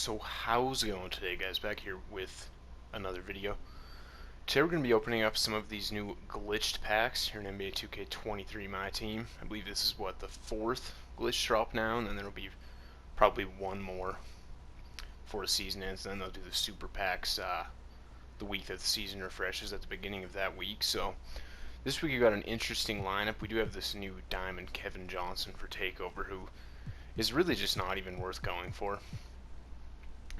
So how's it going today, guys? Back here with another video. Today we're going to be opening up some of these new glitched packs here in NBA 2k23 Myteam. I believe this is what, the fourth glitch drop now, and then there'll be probably one more before the season ends, and then they'll do the super packs the week that the season refreshes at the beginning of that week. So this week we got an interesting lineup. We do have this new Diamond Kevin Johnson for TakeOver, who is really just not even worth going for,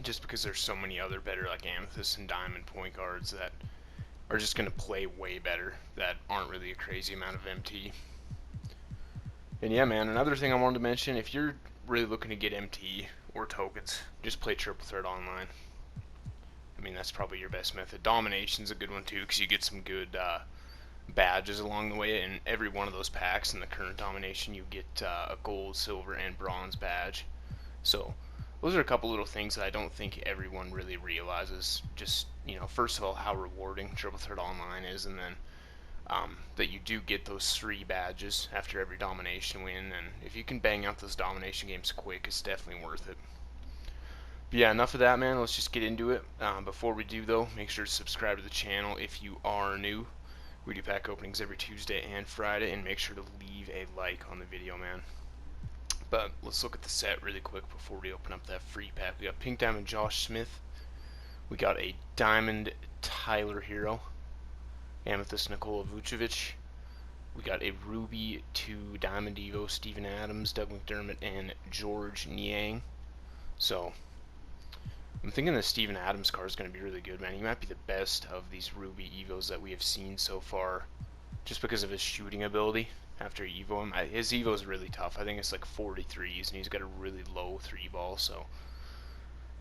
just because there's so many other better like Amethyst and Diamond point guards that are just going to play way better, that aren't really a crazy amount of MT. And yeah, man, another thing I wanted to mention, if you're really looking to get MT or tokens, just play Triple Threat Online. I mean, that's probably your best method. Domination's a good one too, because you get some good badges along the way. In every one of those packs in the current Domination, you get a gold, silver, and bronze badge. So those are a couple little things that I don't think everyone really realizes. Just, you know, first of all, how rewarding Triple Threat Online is, and then that you do get those 3 badges after every Domination win, and if you can bang out those Domination games quick, it's definitely worth it. But yeah, enough of that, man. Let's just get into it. Before we do, though, make sure to subscribe to the channel if you are new. We do pack openings every Tuesday and Friday, and make sure to leave a like on the video, man. But let's look at the set really quick before we open up that free pack. We got Pink Diamond Josh Smith. We got a Diamond Tyler Herro. Amethyst Nikola Vucevic. We got a Ruby 2 Diamond Evo Steven Adams, Doug McDermott, and George Niang. So I'm thinking the Steven Adams card is going to be really good, man. He might be the best of these Ruby Evos that we have seen so far, just because of his shooting ability. After Evo him, his Evo is really tough. I think it's like 43s, and he's got a really low 3-ball, so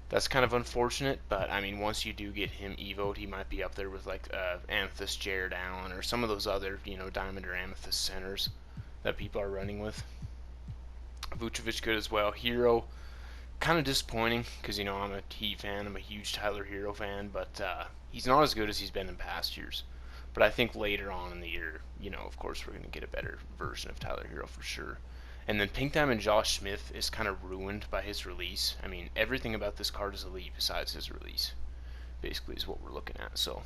that's kind of unfortunate. But I mean, once you do get him Evo'd, he might be up there with like Amethyst Jared Allen or some of those other, you know, Diamond or Amethyst centers that people are running with. Vucevic good as well. Herro, kind of disappointing, because, you know, I'm a Heat fan. I'm a huge Tyler Herro fan, but he's not as good as he's been in past years. But I think later on in the year, you know, of course, we're going to get a better version of Tyler Herro for sure. And then Pink Diamond Josh Smith is kind of ruined by his release. I mean, everything about this card is elite besides his release, basically, is what we're looking at. So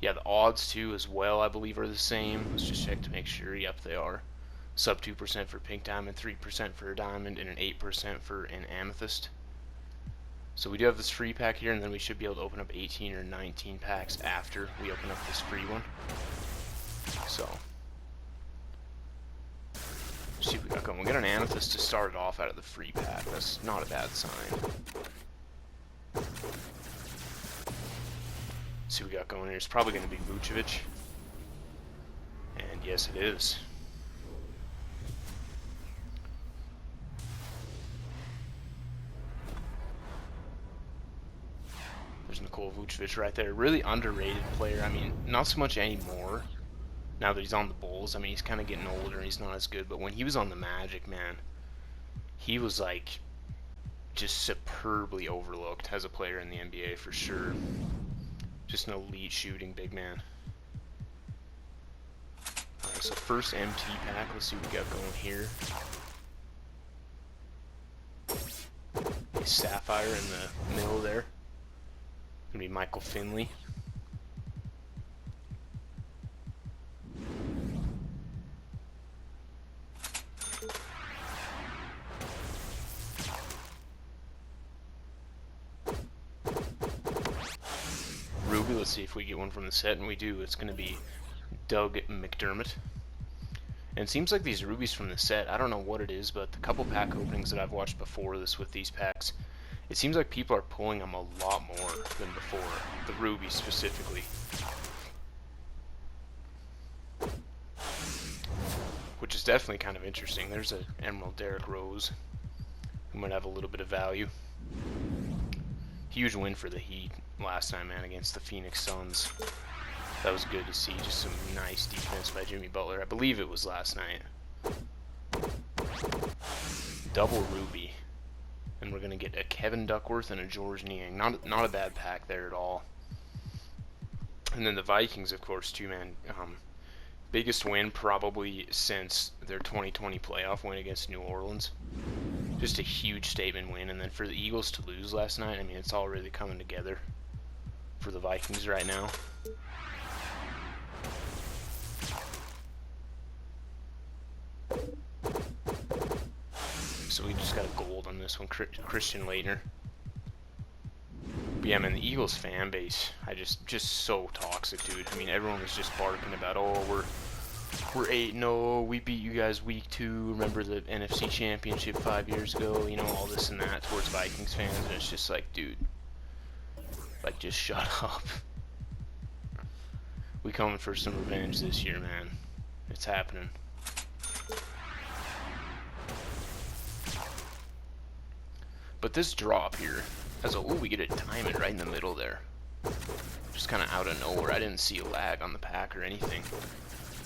yeah, the odds too as well, I believe, are the same. Let's just check to make sure. Yep, they are. Sub 2% for Pink Diamond, 3% for a Diamond, and an 8% for an Amethyst. So we do have this free pack here, and then we should be able to open up 18 or 19 packs after we open up this free one. So let's see what we got going. We'll get an Amethyst to start it off out of the free pack. That's not a bad sign. Let's see what we got going here. It's probably going to be Vucevic. And yes, it is. There's Nikola Vucevic right there. Really underrated player. I mean, not so much anymore now that he's on the Bulls. I mean, he's kind of getting older and he's not as good. But when he was on the Magic, man, he was like just superbly overlooked as a player in the NBA for sure. Just an elite shooting big man. Alright, so first MT pack. Let's see what we got going here. A Sapphire in the middle there. Gonna be Michael Finley. Ruby, let's see if we get one from the set, and we do. It's gonna be Doug McDermott. And it seems like these rubies from the set, I don't know what it is, but the couple pack openings that I've watched before this with these packs, it seems like people are pulling them a lot more than before, the rubies specifically. Which is definitely kind of interesting. There's an Emerald Derrick Rose, who might have a little bit of value. Huge win for the Heat last time, man, against the Phoenix Suns. That was good to see. Just some nice defense by Jimmy Butler. I believe it was last night. Double ruby. And we're going to get a Kevin Duckworth and a George Niang. Not a bad pack there at all. And then the Vikings, of course, too, man. Biggest win probably since their 2020 playoff win against New Orleans. just a huge statement win. And then for the Eagles to lose last night, I mean, it's all really coming together for the Vikings right now. So we just got a gold on this one, Christian Leitner. But yeah, man, the Eagles fan base, just so toxic, dude. I mean, everyone was just barking about, oh, we're 8-0, we beat you guys week 2. Remember the NFC Championship 5 years ago? You know, all this and that towards Vikings fans, and it's just like, dude, like, just shut up. We coming for some revenge this year, man. It's happening. But this drop here, we get a diamond right in the middle there. Just kind of out of nowhere. I didn't see a lag on the pack or anything.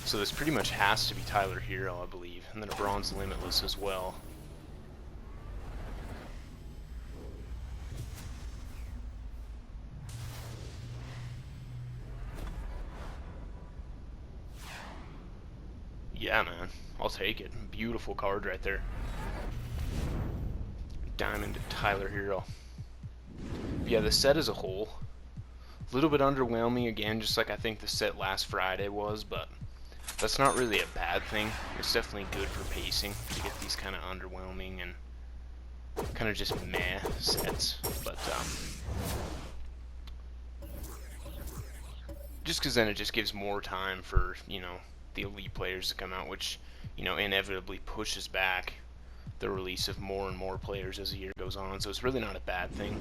So this pretty much has to be Tyler Herro, I believe. And then a bronze limitless as well. Yeah, man. I'll take it. Beautiful card right there. Diamond Tyler Herro. Yeah, the set as a whole, a little bit underwhelming again, just like I think the set last Friday was, but that's not really a bad thing. It's definitely good for pacing to get these kind of underwhelming and kind of just meh sets. But just because then it just gives more time for, you know, the elite players to come out, which, you know, inevitably pushes back the release of more and more players as the year goes on. So it's really not a bad thing.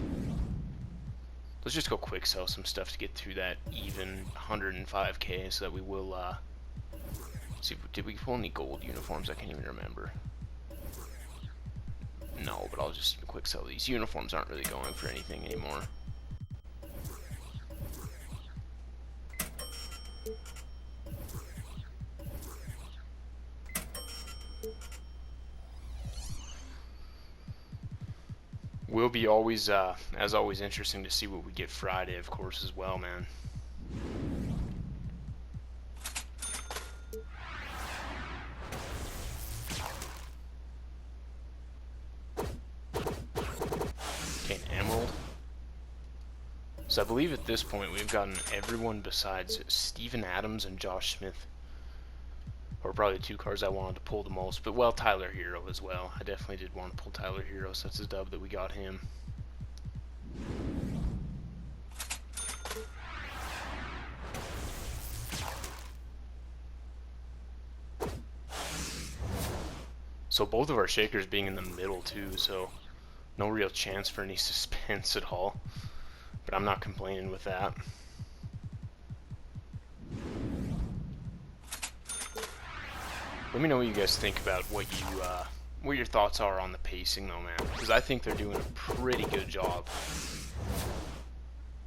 Let's just go quick sell some stuff to get through that even 105k, so that we will see, did we pull any gold uniforms? I can't even remember. No, but I'll just quick sell these. Uniforms aren't really going for anything anymore. Will be always, as always, interesting to see what we get Friday, of course, as well, man. Okay, an emerald. So I believe at this point we've gotten everyone besides Steven Adams and Josh Smith. Or probably the two cards I wanted to pull the most, but well, Tyler Herro as well. I definitely did want to pull Tyler Herro, so that's a dub that we got him. So both of our shakers being in the middle too, so no real chance for any suspense at all. But I'm not complaining with that. Let me know what you guys think about what your thoughts are on the pacing, though, man. Because I think they're doing a pretty good job.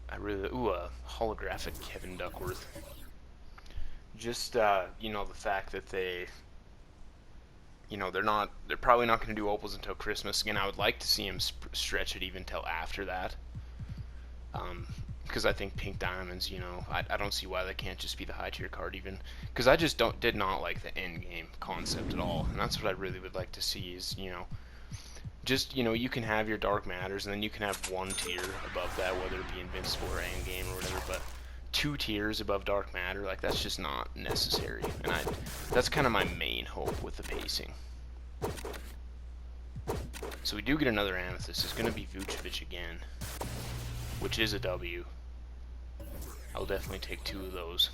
I really, a holographic Kevin Duckworth. Just you know, the fact that they, you know, they're probably not going to do opals until Christmas. Again, I would like to see them stretch it even till after that. Because I think pink diamonds, you know, I don't see why they can't just be the high tier card even. Because I just did not like the end game concept at all, and that's what I really would like to see is, you know, just, you know, you can have your dark matters, and then you can have one tier above that, whether it be invincible or end game or whatever. But 2 tiers above dark matter, like, that's just not necessary, and that's kind of my main hope with the pacing. So we do get another amethyst. It's going to be Vucevic again, which is a W. I'll definitely take 2 of those.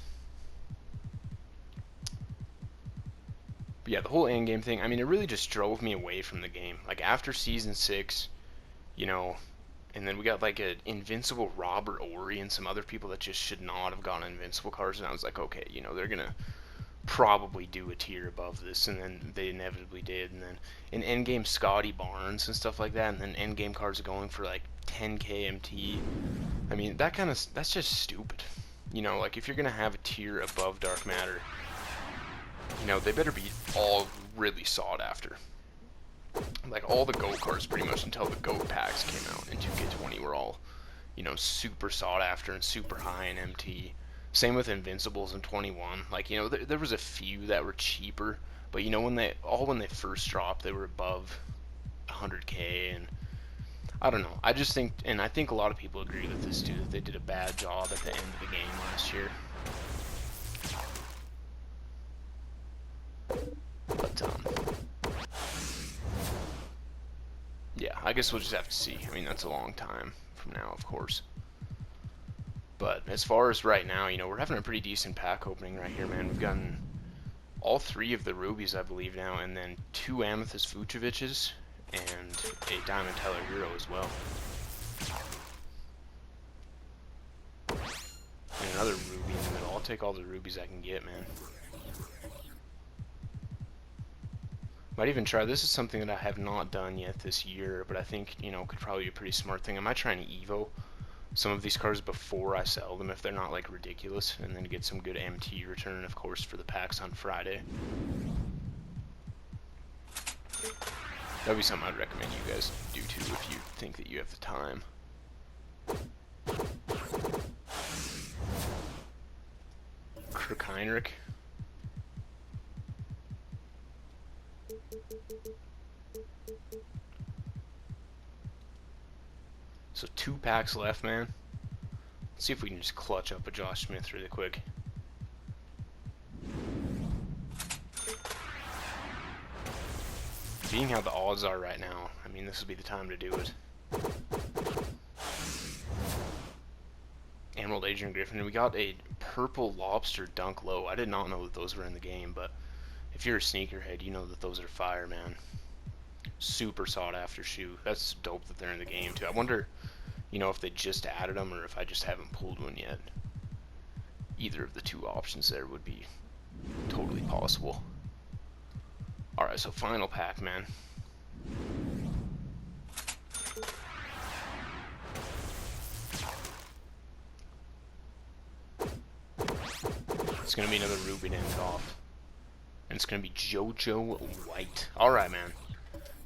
But yeah, the whole endgame thing, I mean, it really just drove me away from the game. Like, after Season 6, you know, and then we got, like, an Invincible Robert Ory and some other people that just should not have gotten Invincible cards, and I was like, okay, you know, they're going to probably do a tier above this, and then they inevitably did, and then in endgame Scotty Barnes and stuff like that, and then endgame cards are going for, like, 10k MT. I mean, that's just stupid. You know, like, if you're gonna have a tier above dark matter, you know, they better be all really sought after. Like, all the GOAT cards pretty much until the GOAT packs came out in 2k20 were all, you know, super sought after and super high in MT. Same with Invincibles in 21. Like, you know, there was a few that were cheaper, but, you know, when they first dropped, they were above 100k, and I don't know. I just think, and I think a lot of people agree with this too, that they did a bad job at the end of the game last year. But yeah, I guess we'll just have to see. I mean, that's a long time from now, of course. But as far as right now, you know, we're having a pretty decent pack opening right here, man. We've gotten all 3 of the rubies, I believe, now, and then 2 amethyst Vucevic's and a diamond Tyler Herro as well. And another ruby in the middle. I'll take all the rubies I can get, man. Might even try, this is something that I have not done yet this year, but I think, you know, could probably be a pretty smart thing. I might try and Evo some of these cards before I sell them if they're not like ridiculous, and then get some good MT return, of course, for the packs on Friday. That'd be something I'd recommend you guys do too if you think that you have the time. Heinrich. So 2 packs left, man. Let's see if we can just clutch up a Josh Smith really quick. Being how the odds are right now, I mean, this would be the time to do it. Emerald Adrian Griffin, and we got a purple lobster dunk low. I did not know that those were in the game, but if you're a sneakerhead, you know that those are fire, man. Super sought after shoe. That's dope that they're in the game too. I wonder, you know, if they just added them or if I just haven't pulled one yet. Either of the 2 options there would be totally possible. Alright, so final pack, man. It's going to be another ruby to end it off. And it's going to be JoJo White. Alright, man.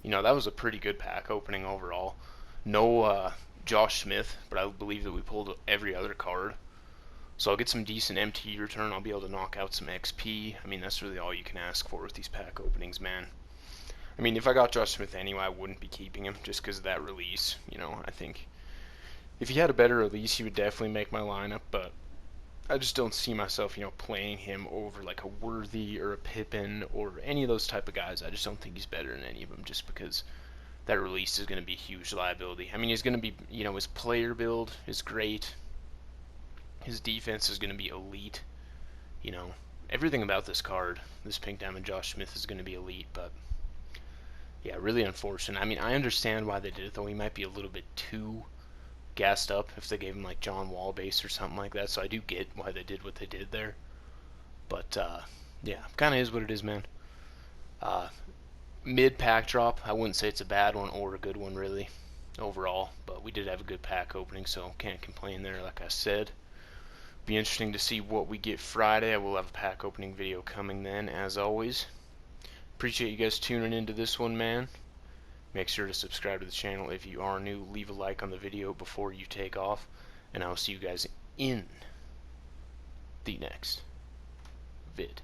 You know, that was a pretty good pack opening overall. No Josh Smith, but I believe that we pulled every other card. So I'll get some decent MT return. I'll be able to knock out some XP. I mean, that's really all you can ask for with these pack openings, man. I mean, if I got Josh Smith anyway, I wouldn't be keeping him just because of that release. You know, I think if he had a better release, he would definitely make my lineup, but I just don't see myself, you know, playing him over like a Worthy or a Pippen or any of those type of guys. I just don't think he's better than any of them just because that release is going to be a huge liability. I mean, he's going to be, you know, his player build is great. His defense is going to be elite. You know, everything about this card, this Pink Diamond Josh Smith, is going to be elite, but yeah, really unfortunate. I mean, I understand why they did it, though. He might be a little bit too gassed up if they gave him like John Wall base or something like that, so I do get why they did what they did there. But yeah, kind of is what it is, man. Mid pack drop, I wouldn't say it's a bad one or a good one really overall, but we did have a good pack opening, so can't complain there. Like I said, be interesting to see what we get Friday. I will have a pack opening video coming then, as always. Appreciate you guys tuning into this one, man. Make sure to subscribe to the channel if you are new. Leave a like on the video before you take off. And I'll see you guys in the next vid.